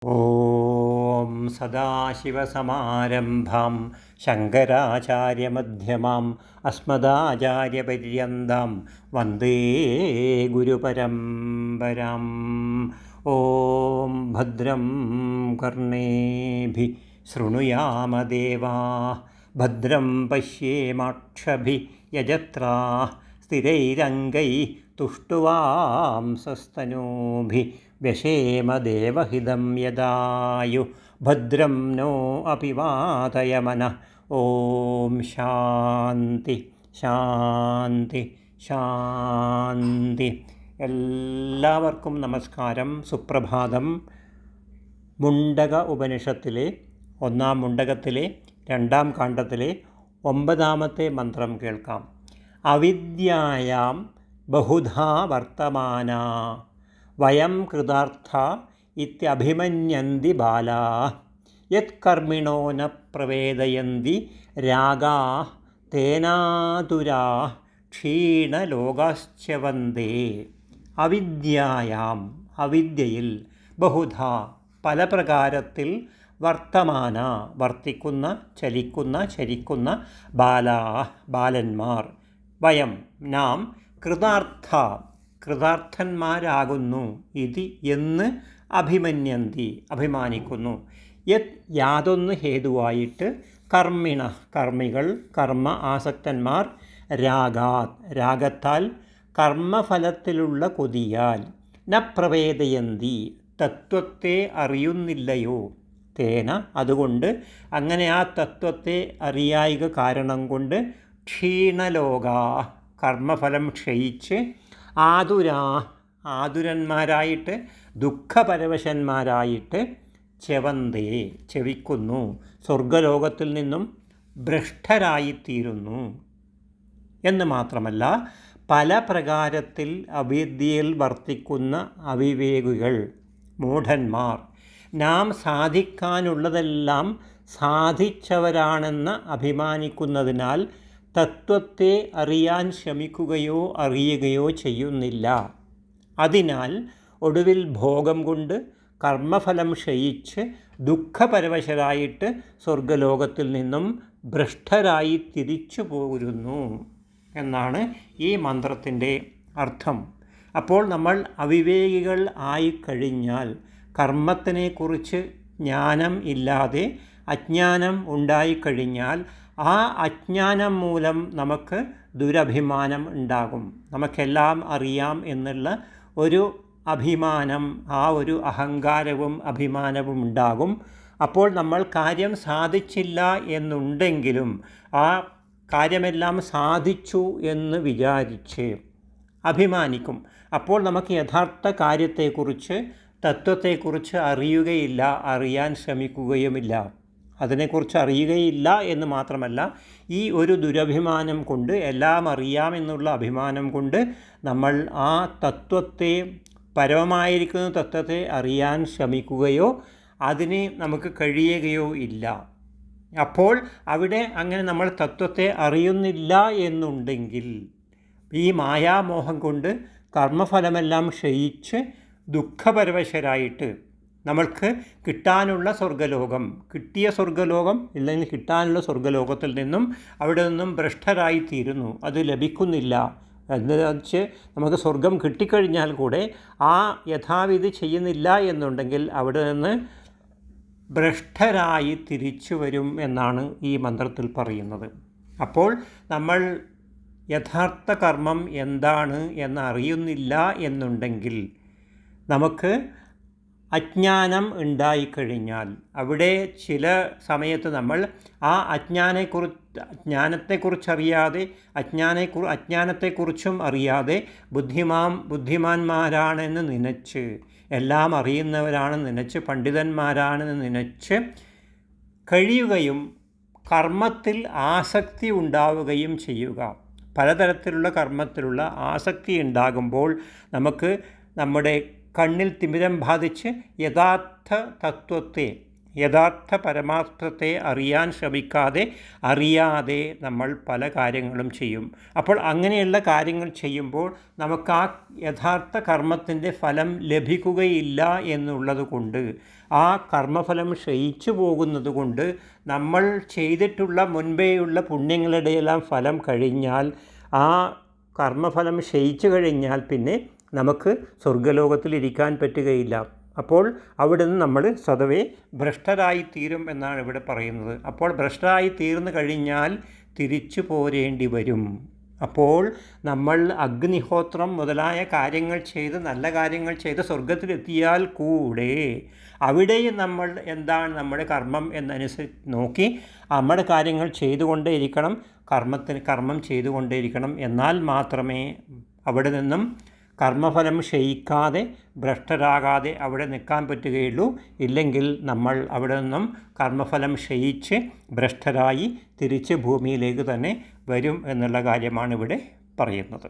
ഓം സദാശിവസമാരംഭാം ശങ്കരാചാര്യമധ്യമാം അസ്മദാചാര്യപര്യന്താം വന്ദേ ഗുരുപരമ്പരാം. ഓം ഭദ്രം കർണേഭിഃ ശൃണുയാമദേവാഃ ഭദ്രം പശ്യേമാക്ഷഭിഃ യജത്രാഃ സ്ഥിരൈരംഗൈഃ തുഷ്ടുവാംസസ്തനൂഭിः വ്യശേമദേവഹിതം യദായു ഭദ്രം no അപിവാതയമനഃ. Om Shanti ശാന്തി ശാന്തി. എല്ലാവർക്കും നമസ്കാരം, സുപ്രഭാതം. മുണ്ടക ഉപനിഷത്തിലെ 1-ാം മുണ്ടകത്തിലെ 2-ാം കാണ്ഡത്തിലെ 9-ാമത്തെ മന്ത്രം കേൾക്കാം. അവിദ്യായാം ബഹുധാ വർത്തമാനാ വയം കൃതാർത്ഥ ഇത്യഭിമന്യന്തി ബാലാ യത്കർമ്മിണോ ന പ്രവേദയന്തി രാഗാ തേനാതുരാ ക്ഷീണലോകാശ്ചവന്തേ. അവിദ്യായാം, അവിദ്യയിൽ, ബഹുധാ, പല പ്രകാരത്തിൽ, വർത്തമാന, വർത്തിക്കുന്ന, ചലിക്കുന്ന, ചരിക്കുന്ന, ബാലാ, ബാലന്മാർ, വയം, നാം, കൃതാർത്ഥ, കൃതാർത്ഥന്മാരാകുന്നു, ഇതി, എന്ന്, അഭിമന്യന്തി, അഭിമാനിക്കുന്നു, യത്, യാതൊന്ന് ഹേതുവായിട്ട്, കർമ്മിണ, കർമ്മികൾ, കർമ്മ ആസക്തന്മാർ, രാഗാത്, രാഗത്താൽ, കർമ്മഫലത്തിലുള്ള കൊതിയാൽ, ന പ്രവേദയന്തി, തത്വത്തെ അറിയുന്നില്ലയോ, തേന, അതുകൊണ്ട്, അങ്ങനെ ആ തത്വത്തെ അറിയായിക കാരണം കൊണ്ട്, ക്ഷീണലോകാ, കർമ്മഫലം ക്ഷയിച്ച്, ആതുരാ, ആതുരന്മാരായിട്ട്, ദുഃഖപരവശന്മാരായിട്ട്, ചെവന്തേ, ചെവിക്കുന്നു, സ്വർഗലോകത്തിൽ നിന്നും ഭ്രഷ്ടരായിത്തീരുന്നു എന്ന് മാത്രമല്ല, പല പ്രകാരത്തിൽ അവിദ്യയിൽ വർത്തിക്കുന്ന അവിവേകികൾ, മൂഢന്മാർ, നാം സാധിക്കാനുള്ളതെല്ലാം സാധിച്ചവരാണെന്ന് അഭിമാനിക്കുന്നതിനാൽ തത്വത്തെ അറിയാൻ ശ്രമിക്കുകയോ അറിയുകയോ ചെയ്യുന്നില്ല. അതിനാൽ ഒടുവിൽ ഭോഗം കൊണ്ട് കർമ്മഫലം ക്ഷയിച്ച് ദുഃഖപരവശരായിട്ട് സ്വർഗലോകത്തിൽ നിന്നും ഭ്രഷ്ടരായി തിരിച്ചു പോരുന്നു എന്നാണ് ഈ മന്ത്രത്തിൻ്റെ അർത്ഥം. അപ്പോൾ നമ്മൾ അവിവേകികൾ ആയിക്കഴിഞ്ഞാൽ, കർമ്മത്തിനെക്കുറിച്ച് ജ്ഞാനം ഇല്ലാതെ അജ്ഞാനം ഉണ്ടായിക്കഴിഞ്ഞാൽ, ആ അജ്ഞാനം മൂലം നമുക്ക് ദുരഭിമാനം ഉണ്ടാകും. നമുക്കെല്ലാം അറിയാം എന്നുള്ള ഒരു അഭിമാനം, ആ ഒരു അഹങ്കാരവും അഭിമാനവും ഉണ്ടാകും. അപ്പോൾ നമ്മൾ കാര്യം സാധിച്ചില്ല എന്നുണ്ടെങ്കിലും ആ കാര്യമെല്ലാം സാധിച്ചു എന്ന് വിചാരിച്ച് അഭിമാനിക്കും. അപ്പോൾ നമുക്ക് യഥാർത്ഥ കാര്യത്തെക്കുറിച്ച്, തത്വത്തെക്കുറിച്ച് അറിയുകയില്ല, അറിയാൻ ശ്രമിക്കുകയുമില്ല. അതിനെക്കുറിച്ച് അറിയുകയില്ല എന്ന് മാത്രമല്ല, ഈ ഒരു ദുരഭിമാനം കൊണ്ട്, എല്ലാം അറിയാമെന്നുള്ള അഭിമാനം കൊണ്ട് നമ്മൾ ആ തത്വത്തെ, പരമമായിരിക്കുന്ന തത്വത്തെ അറിയാൻ ശ്രമിക്കുകയോ അതിന് നമുക്ക് കഴിയുകയോ ഇല്ല. അപ്പോൾ അവിടെ അങ്ങനെ നമ്മൾ തത്വത്തെ അറിയുന്നില്ല എന്നുണ്ടെങ്കിൽ, ഈ മായാമോഹം കൊണ്ട് കർമ്മഫലമെല്ലാം ക്ഷയിച്ച് ദുഃഖപരവശരായിട്ട് നമ്മൾക്ക് കിട്ടാനുള്ള സ്വർഗലോകം, കിട്ടിയ സ്വർഗലോകം ഇല്ലെങ്കിൽ കിട്ടാനുള്ള സ്വർഗലോകത്തിൽ നിന്നും അവിടെ നിന്നും ഭ്രഷ്ടരായിത്തീരുന്നു, അത് ലഭിക്കുന്നില്ല എന്ന് വെച്ച് നമുക്ക് സ്വർഗം കിട്ടിക്കഴിഞ്ഞാൽ കൂടെ ആ യഥാവിധി ചെയ്യുന്നില്ല എന്നുണ്ടെങ്കിൽ അവിടെ നിന്ന് ഭ്രഷ്ടരായി തിരിച്ചു വരും എന്നാണ് ഈ മന്ത്രത്തിൽ പറയുന്നത്. അപ്പോൾ നമ്മൾ യഥാർത്ഥ കർമ്മം എന്താണ് എന്ന് അറിയുന്നില്ല എന്നുണ്ടെങ്കിൽ, നമുക്ക് അജ്ഞാനം ഉണ്ടായിക്കഴിഞ്ഞാൽ, അവിടെ ചില സമയത്ത് നമ്മൾ ആ ജ്ഞാനത്തെക്കുറിച്ചറിയാതെ, അജ്ഞാനത്തെക്കുറിച്ചും അറിയാതെ ബുദ്ധിമാന്മാരാണെന്ന് നനച്ച്, എല്ലാം അറിയുന്നവരാണെന്ന് നനച്ച്, പണ്ഡിതന്മാരാണെന്ന് നനച്ച് കഴിയുകയും കർമ്മത്തിൽ ആസക്തി ഉണ്ടാവുകയും ചെയ്യുക. പലതരത്തിലുള്ള കർമ്മത്തിലുള്ള ആസക്തി ഉണ്ടാകുമ്പോൾ നമുക്ക് നമ്മുടെ കണ്ണിൽ തിമിരം ബാധിച്ച് യഥാർത്ഥ തത്വത്തെ, യഥാർത്ഥ പരമാർത്ഥത്തെ അറിയാൻ ശ്രമിക്കാതെ അറിയാതെ നമ്മൾ പല കാര്യങ്ങളും ചെയ്യും. അപ്പോൾ അങ്ങനെയുള്ള കാര്യങ്ങൾ ചെയ്യുമ്പോൾ നമുക്ക് ആ യഥാർത്ഥ കർമ്മത്തിൻ്റെ ഫലം ലഭിക്കുകയില്ല എന്നുള്ളത് കൊണ്ട്, ആ കർമ്മഫലം ക്ഷയിച്ചു പോകുന്നത് കൊണ്ട്, നമ്മൾ ചെയ്തിട്ടുള്ള മുൻപേയുള്ള പുണ്യങ്ങളുടെയെല്ലാം ഫലം കഴിഞ്ഞാൽ, ആ കർമ്മഫലം ക്ഷയിച്ചു കഴിഞ്ഞാൽ പിന്നെ നമുക്ക് സ്വർഗ്ഗലോകത്തിലിരിക്കാൻ പറ്റുകയില്ല. അപ്പോൾ അവിടെ നിന്ന് നമ്മൾ സ്വതവേ ഭ്രഷ്ടരായിത്തീരും എന്നാണ് ഇവിടെ പറയുന്നത്. അപ്പോൾ ഭ്രഷ്ടരായി തീർന്നു കഴിഞ്ഞാൽ തിരിച്ചു പോരേണ്ടി വരും. അപ്പോൾ നമ്മൾ അഗ്നിഹോത്രം മുതലായ കാര്യങ്ങൾ ചെയ്ത്, നല്ല കാര്യങ്ങൾ ചെയ്ത് സ്വർഗത്തിലെത്തിയാൽ കൂടെ അവിടെയും നമ്മൾ എന്താണ് നമ്മുടെ കർമ്മം എന്നനുസരിച്ച് നോക്കി നമ്മുടെ കാര്യങ്ങൾ ചെയ്തുകൊണ്ടേയിരിക്കണം, കർമ്മം ചെയ്തുകൊണ്ടേയിരിക്കണം. എന്നാൽ മാത്രമേ അവിടെ നിന്നും കർമ്മഫലം ക്ഷയിക്കാതെ ഭ്രഷ്ടരാകാതെ അവിടെ നിൽക്കാൻ പറ്റുകയുള്ളൂ. ഇല്ലെങ്കിൽ നമ്മൾ അവിടെ നിന്നും കർമ്മഫലം ക്ഷയിച്ച് ഭ്രഷ്ടരായി തിരിച്ച് ഭൂമിയിലേക്ക് തന്നെ വരും എന്നുള്ള കാര്യമാണ് ഇവിടെ പറയുന്നത്.